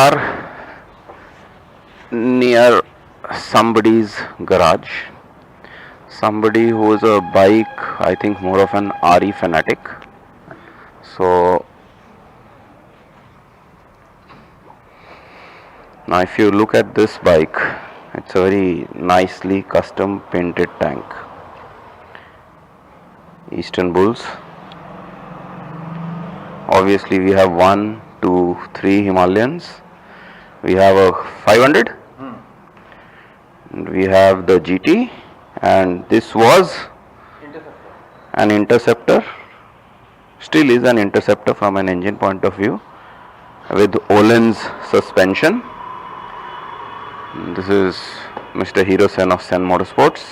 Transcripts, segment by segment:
are near somebody's garage. Somebody who is a bike, I think more of an RE fanatic. So now if you look at this bike, it's a very nicely custom painted tank. Eastern Bulls. Obviously we have 1, 2, 3 Himalayans. We have a 500. And we have the GT, and this was an Interceptor. Still is an Interceptor from an engine point of view, with Öhlins suspension. This is Mr. Hero Sen of Sen Motorsports.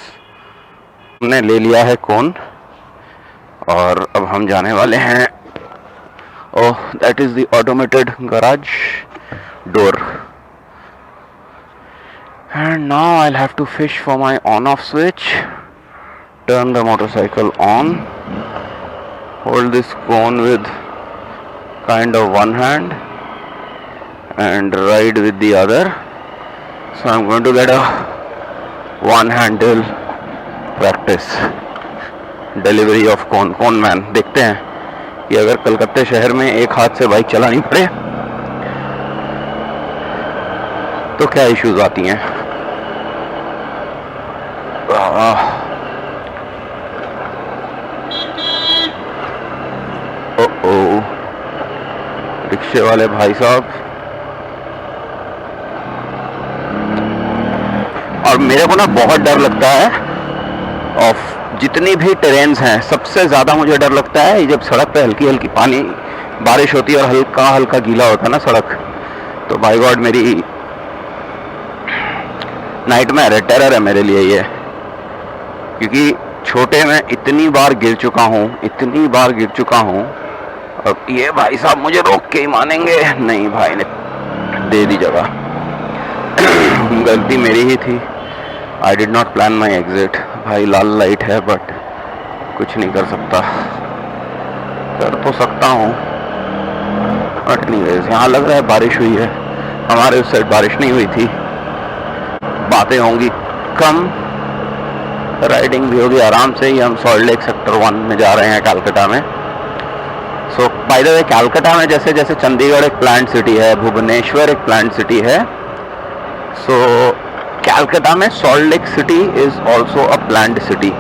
हमने ले लिया है कोन और अब हम जाने वाले हैं. Oh, that is the automated garage door. And now I'll have to fish for my on-off switch. Turn the motorcycle on. Hold this cone with kind of one hand and ride with the other. So I'm going to get a one-handle practice. Delivery of cone. Cone man. देखते हैं कि अगर कलकत्ते शहर में एक हाथ से बाइक चलानी पड़े तो क्या इश्यूज आती हैं. रिक्शे वाले भाई साहब. और मेरे को ना बहुत डर लगता है ऑफ जितनी भी टेरेन्स हैं. सबसे ज़्यादा मुझे डर लगता है जब सड़क पे हल्की हल्की पानी बारिश होती है और हल्का हल्का गीला होता है ना सड़क. तो बाय गॉड मेरी नाइटमेयर है, टेरर है मेरे लिए ये. क्योंकि छोटे में इतनी बार गिर चुका हूँ. अब ये भाई साहब मुझे रोक के ही मानेंगे. नहीं, भाई ने दे दी जगह. गलती मेरी ही थी. I did not plan my exit. भाई लाल लाइट है बट कुछ नहीं कर सकता. कर तो सकता हूँ बट नहीं. यहाँ लग रहा है बारिश हुई है. हमारे उस साइड बारिश नहीं हुई थी. बातें होंगी कम, राइडिंग भी होगी आराम से ही. हम सॉल्ट लेक सेक्टर 1 में जा रहे हैं कैलकाटा में. सो बाय द वे कैलकाटा में जैसे जैसे चंडीगढ़ एक प्लांट सिटी है, भुवनेश्वर एक प्लांट सिटी है, सो कैलकाटा में salt lake city is also a plant city.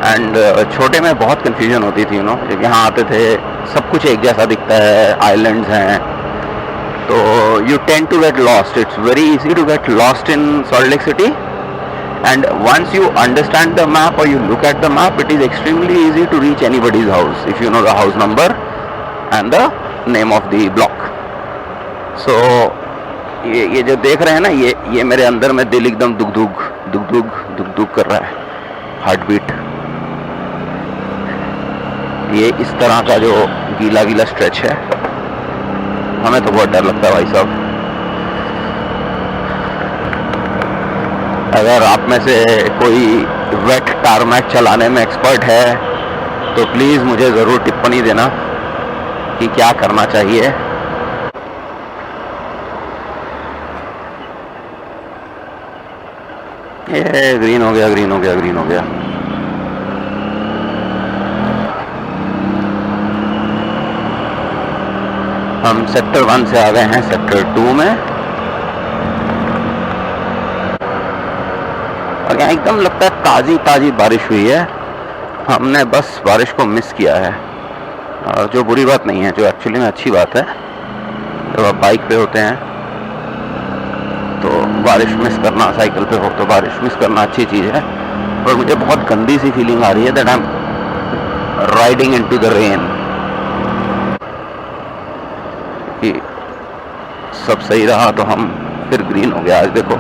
And छोटे में बहुत कन्फ्यूजन होती थी. जब यहाँ आते थे सब कुछ एक जैसा दिखता है, आइलैंड्स हैं, तो you tend to get lost. It's very easy to get lost in Salt Lake City, and once you understand the map or you look at the map, it is extremely easy to reach anybody's house if you know the house number and the name of the block. So ये जो देख रहे हैं ना, ये मेरे अंदर में दिल एकदम दुग दुग कर रहा है, हार्ट बीट. ये इस तरह का जो गीला स्ट्रेच है, हमें तो बहुत डर लगता है भाई साहब. अगर आप में से कोई वेट टारमैक चलाने में एक्सपर्ट है तो प्लीज़ मुझे ज़रूर टिप्पणी देना कि क्या करना चाहिए. ये ग्रीन हो गया. हम सेक्टर 1 से आ गए हैं सेक्टर 2 में. और यहाँ एकदम लगता है ताज़ी बारिश हुई है. हमने बस बारिश को मिस किया है, और जो बुरी बात नहीं है, जो एक्चुअली में अच्छी बात है. जब आप बाइक पे होते हैं तो बारिश मिस करना, साइकिल पे हो तो बारिश मिस करना अच्छी चीज़ है. पर मुझे बहुत गंदी सी फीलिंग आ रही है that I am riding into the rain. कि सब सही रहा तो हम फिर ग्रीन हो गया. आज देखो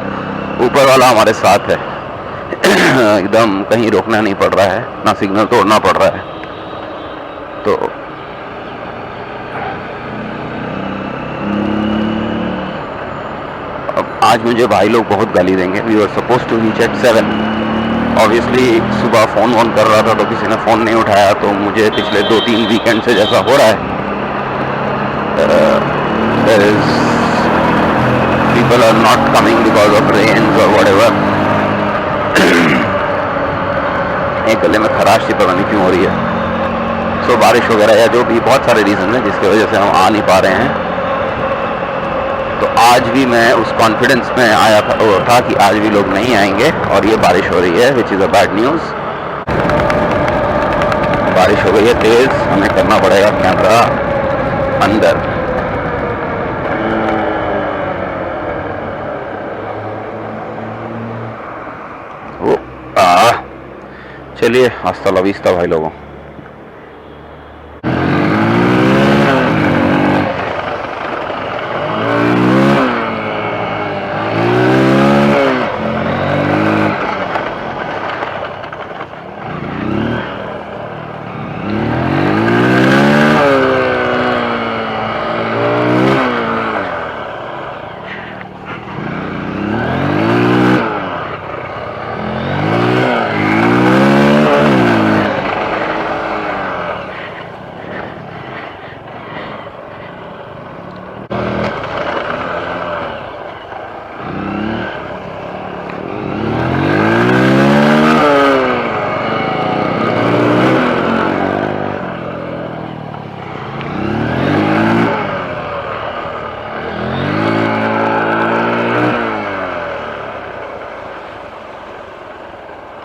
ऊपर वाला हमारे साथ है. एकदम कहीं रोकना नहीं पड़ रहा है, ना सिग्नल तोड़ना पड़ रहा है. तो अब आज मुझे भाई लोग बहुत गाली देंगे. We were suppose to reach at 7. Obviously सुबह फ़ोन कर रहा था तो किसी ने फ़ोन नहीं उठाया. तो मुझे पिछले 2-3 वीकेंड से जैसा हो रहा है, there is people are not coming because of rains or whatever. एक गले में खराश सी पता नहीं क्यों हो रही है. सो बारिश वगैरह या जो भी बहुत सारे रीज़न हैं जिसकी वजह से हम आ नहीं पा रहे हैं. तो आज भी मैं उस कॉन्फिडेंस में आया था कि आज भी लोग नहीं आएंगे और ये बारिश हो रही है, which is a bad news. बारिश हो गई है तेज़, हमें करना पड़ेगा कैमरा अंदर. चलिए हस्ता ला विस्ता भाई लोगों.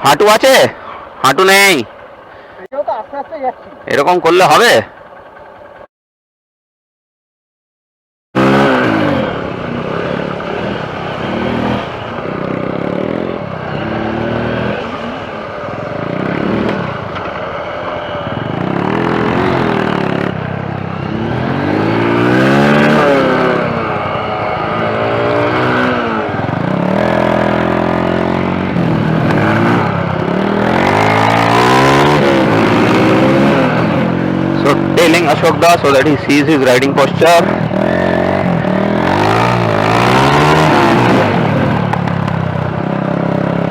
হাঁটু আছে? হাঁটু নেই, এরকম করলে হবে? Telling Ashok Da so that he sees his riding posture.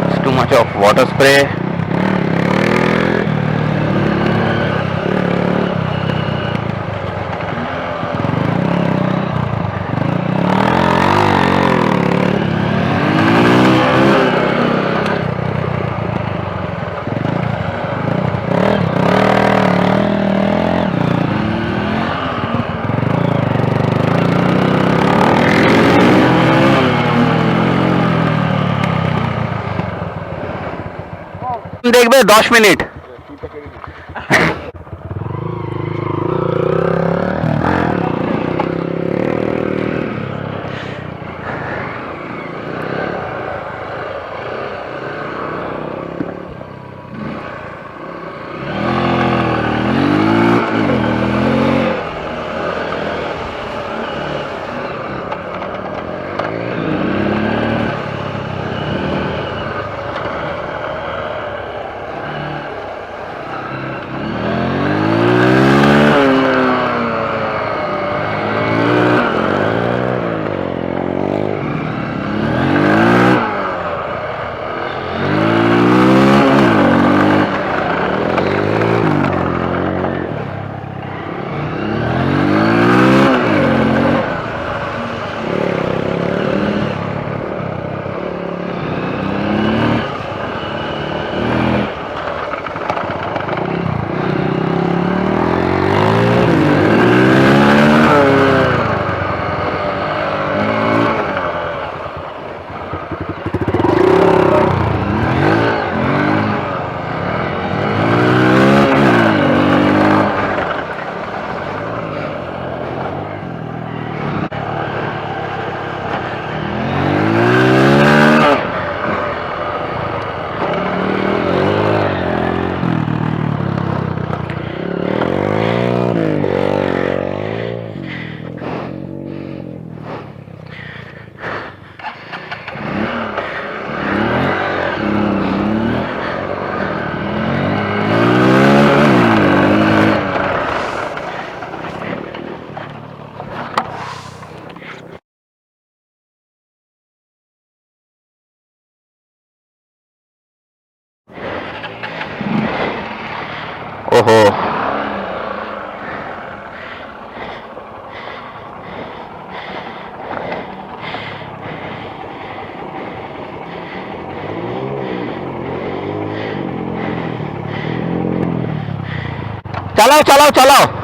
It's too much of water spray. দেখবে 10 মিনিট. चलाओ चलाओ चलाओ